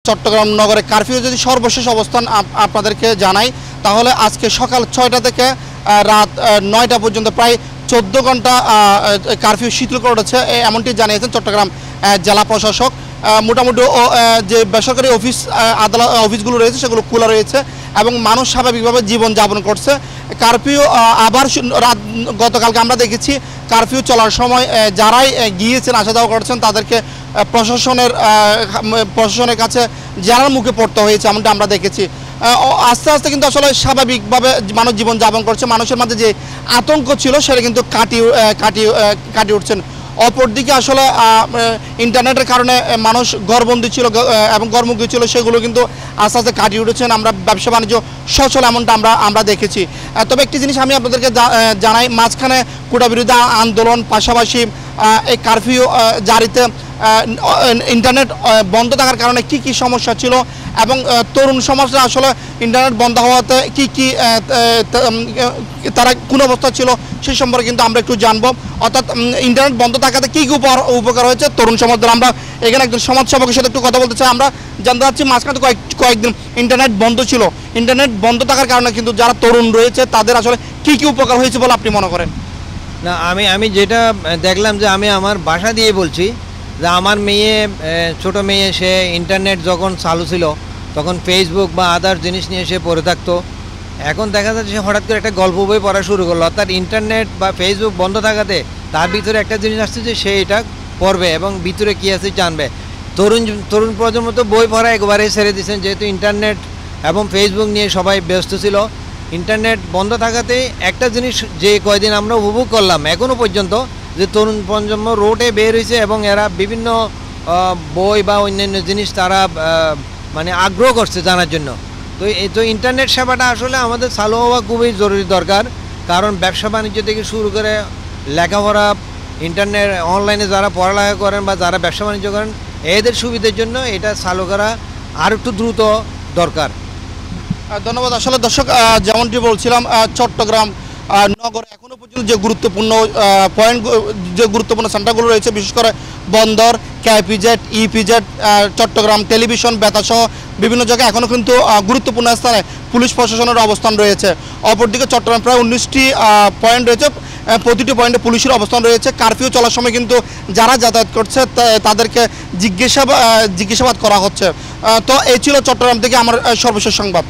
চট্টগ্রাম নগরে কারফিউ যদি সর্বশেষ অবস্থান আপনাদেরকে জানাই, তাহলে আজকে সকাল 6টা থেকে রাত 9টা পর্যন্ত প্রায় 14 ঘন্টা কারফিউ শিথিল করে উঠেছে, এমনটি জানিয়েছেন চট্টগ্রাম জেলা প্রশাসক। মোটামুটি যে বেসরকারি আদালত অফিসগুলো রয়েছে সেগুলো খোলা রয়েছে এবং মানুষ স্বাভাবিকভাবে জীবনযাপন করছে। কারফিউ আবার গতকালকে আমরা দেখেছি কারফিউ চলার সময় যারাই গিয়েছেন আসা যাওয়া করছেন তাদেরকে প্রশাসনের কাছে জেরার মুখে পড়তে হয়েছে, এমনটা আমরা দেখেছি। আস্তে আস্তে কিন্তু আসলে স্বাভাবিকভাবে মানুষ জীবনযাপন করছে, মানুষের মাঝে যে আতঙ্ক ছিল সেটা কিন্তু কাটিয়ে উঠছেন। অপরদিকে আসলে ইন্টারনেটের কারণে মানুষ ঘরবন্দি ছিল এবং ঘরমুখী ছিল, সেগুলো কিন্তু আস্তে আস্তে কাটিয়ে উঠেছেন। আমরা ব্যবসা বাণিজ্য সচল এমনটা আমরা দেখেছি। তবে একটি জিনিস আমি আপনাদেরকে জানাই, মাঝখানে কোটা বিরোধী আন্দোলন পাশাপাশি এই কারফিউ জারিতে ইন্টারনেট বন্ধ থাকার কারণে কি সমস্যা ছিল এবং তরুণ সমাজরা আসলে ইন্টারনেট বন্ধ হওয়াতে কি তারা কোন অবস্থা ছিল সেই সম্পর্কে কিন্তু আমরা একটু জানবো। অর্থাৎ ইন্টারনেট বন্ধ থাকাতে কি উপকার হয়েছে তরুণ সমাজদের। আমরা এখানে একজন সমাজসেবকের সাথে একটু কথা বলতে চাই। আমরা জানতে চাচ্ছি, মাঝখানে কয়েকদিন ইন্টারনেট বন্ধ ছিল, ইন্টারনেট বন্ধ থাকার কারণে কিন্তু যারা তরুণ রয়েছে তাদের আসলে কি উপকার হয়েছে বলে আপনি মনে করেন? না, আমি যেটা দেখলাম যে আমি আমার বাসা দিয়ে বলছি যে আমার ছোট মেয়ে সে ইন্টারনেট যখন চালু ছিল তখন ফেসবুক বা আদার জিনিস নিয়ে সে পড়ে থাকতো। এখন দেখা যাচ্ছে সে হঠাৎ করে একটা গল্প বই পড়া শুরু করলো, অর্থাৎ ইন্টারনেট বা ফেসবুক বন্ধ থাকাতে তার ভিতরে একটা জিনিস আসছে যে সে এটা পড়বে এবং ভিতরে কী আছে জানবে। তরুণ প্রজন্ম তো বই পড়া একবারেই ছেড়ে দিয়েছেন, যেহেতু ইন্টারনেট এবং ফেসবুক নিয়ে সবাই ব্যস্ত ছিল। ইন্টারনেট বন্ধ থাকাতে একটা জিনিস যে কয়দিন আমরা উপভোগ করলাম এখনও পর্যন্ত, যে তরুণ প্রজন্ম রোডে বের হয়েছে এবং এরা বিভিন্ন বই বা অন্যান্য জিনিস তারা মানে আগ্রহ করছে জানার জন্য। তো ইন্টারনেট সেবাটা আসলে আমাদের চালু হওয়া খুবই জরুরি দরকার, কারণ ব্যবসা বাণিজ্য থেকে শুরু করে লেখাপড়া, ইন্টারনেট অনলাইনে যারা পড়ালেখা করেন বা যারা ব্যবসা বাণিজ্য করেন এদের সুবিধার জন্য এটা চালু করা আর একটু দ্রুত দরকার। ধন্যবাদ। আসলে দর্শক, যেমনটি বলছিলাম, চট্টগ্রাম নগরে এখনো পর্যন্ত যে গুরুত্বপূর্ণ সেন্টারগুলো রয়েছে, বিশেষ করে বন্দর, কেপিজেড, ইপিজেড, চট্টগ্রাম টেলিভিশন, বেতাসহ বিভিন্ন জায়গায় এখনও কিন্তু গুরুত্বপূর্ণ স্থানে পুলিশ প্রশাসনের অবস্থান রয়েছে। অপরদিকে চট্টগ্রাম প্রায় 19টি পয়েন্ট রয়েছে, প্রতিটি পয়েন্টে পুলিশের অবস্থান রয়েছে। কারফিউ চলার সময় কিন্তু যারা যাতায়াত করছে তাদেরকে জিজ্ঞাসাবাদ করা হচ্ছে। তো এই ছিল চট্টগ্রাম থেকে আমার সর্বশেষ সংবাদ।